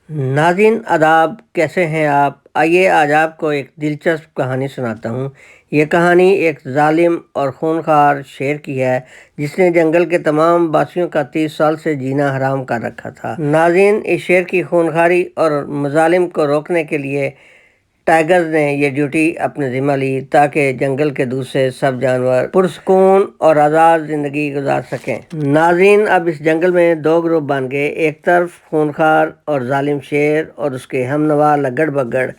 नाज़रीन आदाब, कैसे हैं आप? आइए आज आपको एक दिलचस्प कहानी सुनाता हूँ। ये कहानी एक जालिम और खूनखार शेर की है जिसने जंगल के तमाम वासियों का 30 साल से जीना हराम कर रखा था। नाज़रीन, इस शेर की खूनखारी और मजालिम को रोकने के लिए टाइगर्स ने ये ड्यूटी अपने ज़िम्मा ली ताकि जंगल के दूसरे सब जानवर पुरसकून और आज़ाद ज़िंदगी गुजार सकें। नाज़रीन, अब इस जंगल में दो ग्रुप बन गए। एक तरफ खूनखार और जालिम शेर और उसके हमनवा लगड़ बगड़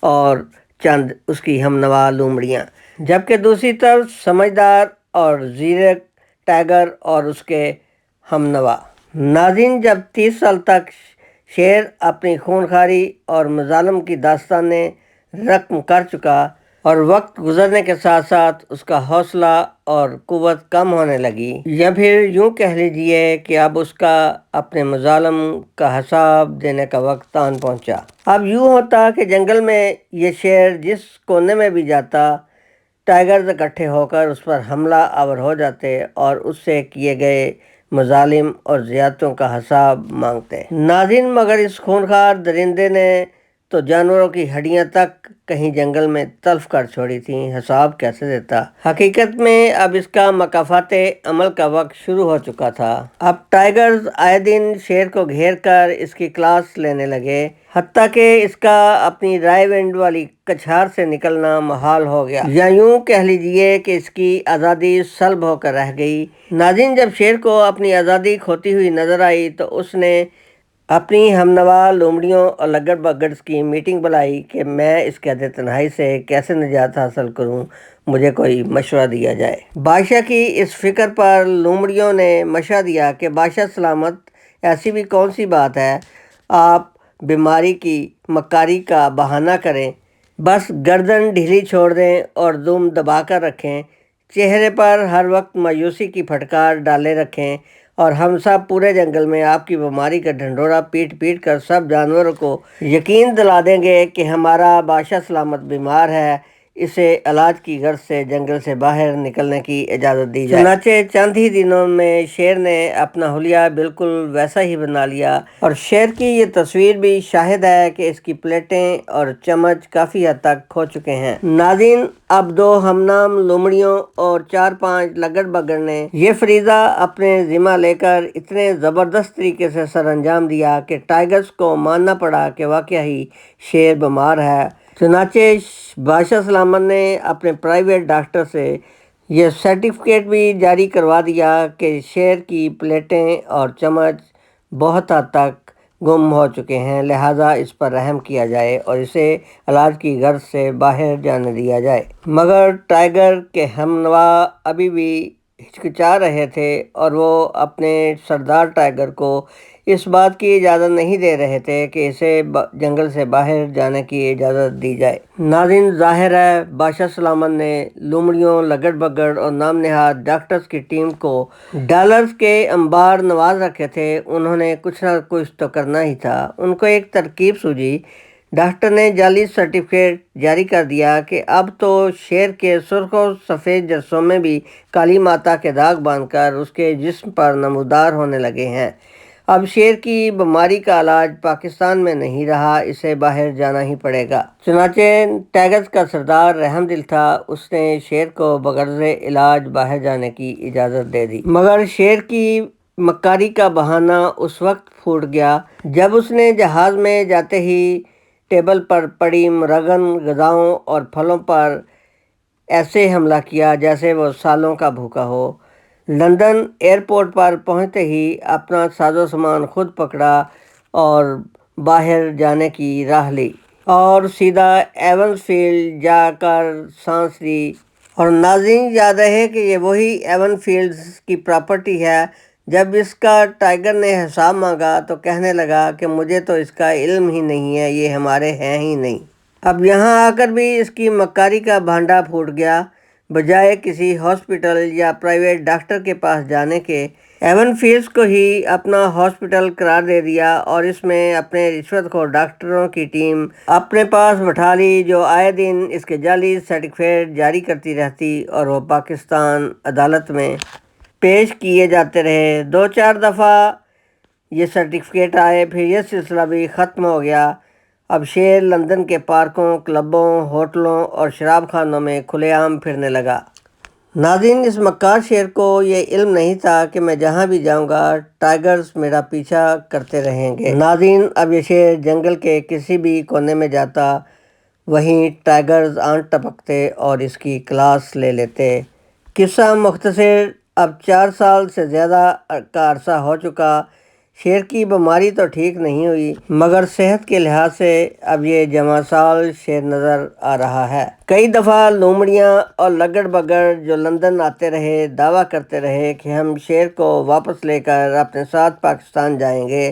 और चंद उसकी हमनवा लोमड़ियाँ, जबकि दूसरी तरफ समझदार और ज़ीरक टाइगर और उसके हमनवा। नाज़रीन, जब 30 साल तक शेर अपनी खूनखारी और मजालम की दास्तानें रकम कर चुका और वक्त गुजरने के साथ साथ उसका हौसला और कुव्वत कम होने लगी, या फिर यूं कह लीजिए कि अब उसका अपने मजालम का हिसाब देने का वक्त आन पहुंचा। अब यूं होता कि जंगल में ये शेर जिस कोने में भी जाता, टाइगर्स इकट्ठे होकर उस पर हमला आवर हो जाते और उससे किए गए मजालिम और ज़ियादतों का हिसाब मांगते। नाज़रीन, मगर इस खूनखार दरिंदे ने तो जानवरों की हड्डियां तक कहीं जंगल में तल्फ कर छोड़ी थी, हिसाब कैसे देता। हकीकत में अब इसका मकाफाते अमल का वक्त शुरू हो चुका था। अब टाइगर्स आए दिन शेर को घेर कर इसकी क्लास लेने लगे, हत्ता कि इसका अपनी रायविंड वाली कछार से निकलना मुहाल हो गया, या यूं कह लीजिए कि इसकी आज़ादी सल्ब होकर रह गई। नाज़रीन, जब शेर को अपनी आज़ादी खोती हुई नजर आई तो उसने अपनी हमनवा लोमड़ियों और लगड़ बगड़ की मीटिंग बुलाई कि मैं इस कैद तन्हाई से कैसे निजात हासिल करूं, मुझे कोई मशवरा दिया जाए। बादशाह की इस फिक्र पर लोमड़ियों ने मशवरा दिया कि बादशाह सलामत, ऐसी भी कौन सी बात है, आप बीमारी की मक्कारी का बहाना करें, बस गर्दन ढीली छोड़ दें और दुम दबा कर रखें, चेहरे पर हर वक्त मायूसी की फटकार डाले रखें और हम सब पूरे जंगल में आपकी बीमारी का ढंढोरा पीट पीट कर सब जानवरों को यकीन दिला देंगे कि हमारा बादशाह सलामत बीमार है, इसे इलाज की गर्ज से जंगल से बाहर निकलने की इजाज़त दी जाए। चुनाचे चंद ही दिनों में शेर ने अपना हुलिया बिल्कुल वैसा ही बना लिया और शेर की ये तस्वीर भी शाहिद है कि इसकी प्लेटें और चमच काफ़ी हद तक खो चुके हैं। नाज़रीन, अब दो हमनाम लोमड़ियों और 4-5 लगड़ बगड़ ने ये फरीज़ा अपने ज़िम्मा लेकर इतने ज़बरदस्त तरीके से सर अंजाम दिया कि टाइगर्स को मानना पड़ा कि वाकई ही शेर बीमार है। चुनाचे बादशाह सलामत ने अपने प्राइवेट डॉक्टर से यह सर्टिफिकेट भी जारी करवा दिया कि शेर की प्लेटें और चमच बहुत हद तक गुम हो चुके हैं, लिहाजा इस पर रहम किया जाए और इसे इलाज की गर्ज से बाहर जाने दिया जाए। मगर टाइगर के हमनवा अभी भी हिचकिचा रहे थे और वो अपने सरदार टाइगर को इस बात की इजाज़त नहीं दे रहे थे कि इसे जंगल से बाहर जाने की इजाज़त दी जाए। नाज़रीन, जाहिर है बादशाह सलामत ने लोमड़ियों, लगड़ बगड़ और नाम नहाद डॉक्टर्स की टीम को डॉलर्स के अंबार नवाज रखे थे। उन्होंने कुछ ना कुछ तो करना ही था। उनको एक तरकीब सूझी। डॉक्टर ने जाली सर्टिफिकेट जारी कर दिया कि अब तो शेर के सुर्ख और सफ़ेद जर्सों में भी काली माता के दाग बांधकर उसके जिस्म पर नमूदार होने लगे हैं। अब शेर की बीमारी का इलाज पाकिस्तान में नहीं रहा, इसे बाहर जाना ही पड़ेगा। चुनाचे टाइगर्स का सरदार रहमदिल था, उसने शेर को बगैर इलाज बाहर जाने की इजाज़त दे दी। मगर शेर की मक्कारी का बहाना उस वक्त फूट गया जब उसने जहाज़ में जाते ही टेबल पर पड़ी मुरगन गजाओं और फलों पर ऐसे हमला किया जैसे वो सालों का भूखा हो। लंदन एयरपोर्ट पर पहुंचते ही अपना साजो सामान खुद पकड़ा और बाहर जाने की राह ली और सीधा एवंसफील्ड जाकर सांस ली। और नाज़रीन, याद रहे कि ये वही एवनफील्ड्स की प्रॉपर्टी है। जब इसका टाइगर ने हिसाब मांगा तो कहने लगा कि मुझे तो इसका इल्म ही नहीं है, ये हमारे हैं ही नहीं। अब यहाँ आकर भी इसकी मक्कारी का भांडा फूट गया। बजाय किसी हॉस्पिटल या प्राइवेट डॉक्टर के पास जाने के, एवनफील्ड्स को ही अपना हॉस्पिटल करार दे दिया और इसमें अपने रिश्वतखोर डॉक्टरों की टीम अपने पास बैठा ली जो आए दिन इसके जाली सर्टिफिकेट जारी करती रहती और वो पाकिस्तान अदालत में पेश किए जाते रहे। 2-4 दफ़ा یہ سرٹیفکیٹ آئے، پھر یہ سلسلہ بھی ختم ہو گیا۔ اب شیر لندن کے پارکوں، کلبوں، ہوٹلوں اور شراب خانوں میں کھلے عام پھرنے لگا۔ ناظرین، اس مکار شیر کو یہ علم نہیں تھا کہ میں جہاں بھی جاؤں گا ٹائیگرز میرا پیچھا کرتے رہیں گے۔ ناظرین، اب یہ شیر جنگل کے کسی بھی کونے میں جاتا، وہیں ٹائیگرز آن ٹپکتے اور اس کی کلاس لے لیتے۔ قصہ مختصر، اب 4 سال سے زیادہ کا عرصہ ہو چکا۔ شیر کی بیماری تو ٹھیک نہیں ہوئی، مگر صحت کے لحاظ سے اب یہ جوان سال شیر نظر آ رہا ہے۔ کئی دفعہ لومڑیاں اور لگڑ بگڑ جو لندن آتے رہے دعویٰ کرتے رہے کہ ہم شیر کو واپس لے کر اپنے ساتھ پاکستان جائیں گے،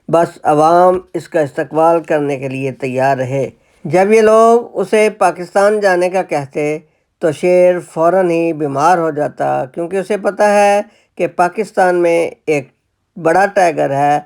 بس عوام اس کا استقبال کرنے کے لیے تیار رہے۔ جب یہ لوگ اسے پاکستان جانے کا کہتے تو شیر فوراً ہی بیمار ہو جاتا، کیونکہ اسے پتہ ہے کہ پاکستان میں ایک بڑا ٹائیگر ہے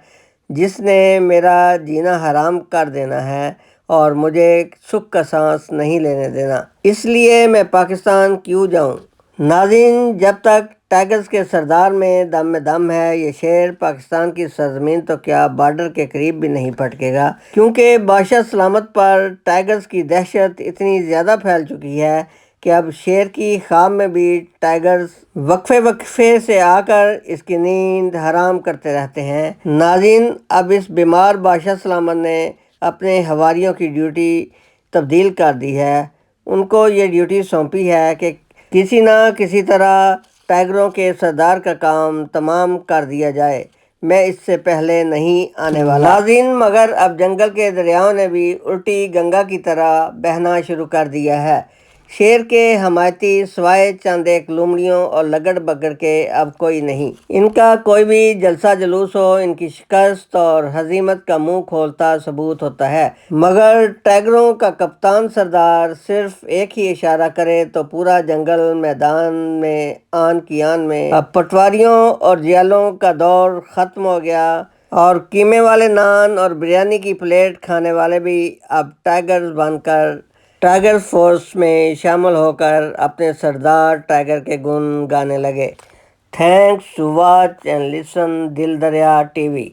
جس نے میرا جینا حرام کر دینا ہے اور مجھے سکھ کا سانس نہیں لینے دینا، اس لیے میں پاکستان کیوں جاؤں۔ ناظرین، جب تک ٹائیگرز کے سردار میں دم ہے، یہ شیر پاکستان کی سرزمین تو کیا بارڈر کے قریب بھی نہیں پھٹکے گا، کیونکہ بادشاہ سلامت پر ٹائیگرز کی دہشت اتنی زیادہ پھیل چکی ہے کہ اب شیر کی خواب میں بھی ٹائیگرز وقفے سے آ کر اس کی نیند حرام کرتے رہتے ہیں۔ ناظرین، اب اس بیمار بادشاہ سلامت نے اپنے حواریوں کی ڈیوٹی تبدیل کر دی ہے۔ ان کو یہ ڈیوٹی سونپی ہے کہ کسی نہ کسی طرح ٹائیگروں کے سردار کا کام تمام کر دیا جائے، میں اس سے پہلے نہیں آنے والا۔ ناظرین، مگر اب جنگل کے دریاؤں نے بھی الٹی گنگا کی طرح بہنا شروع کر دیا ہے۔ شیر کے حمایتی سوائے چند ایک لومڑیوں اور لگڑ بگڑ کے اب کوئی نہیں۔ ان کا کوئی بھی جلسہ جلوس ہو، ان کی شکست اور ہزیمت کا منہ کھولتا ثبوت ہوتا ہے، مگر ٹائیگروں کا کپتان سردار صرف ایک ہی اشارہ کرے تو پورا جنگل میدان میں آن کی آن میں۔ اب پٹواریوں اور جیالوں کا دور ختم ہو گیا اور قیمے والے نان اور بریانی کی پلیٹ کھانے والے بھی اب ٹائیگرز بن کر ٹائیگر فورس میں شامل ہو کر اپنے سردار ٹائیگر کے گن گانے لگے۔ Thanks to watch and listen Dil Dariya T V.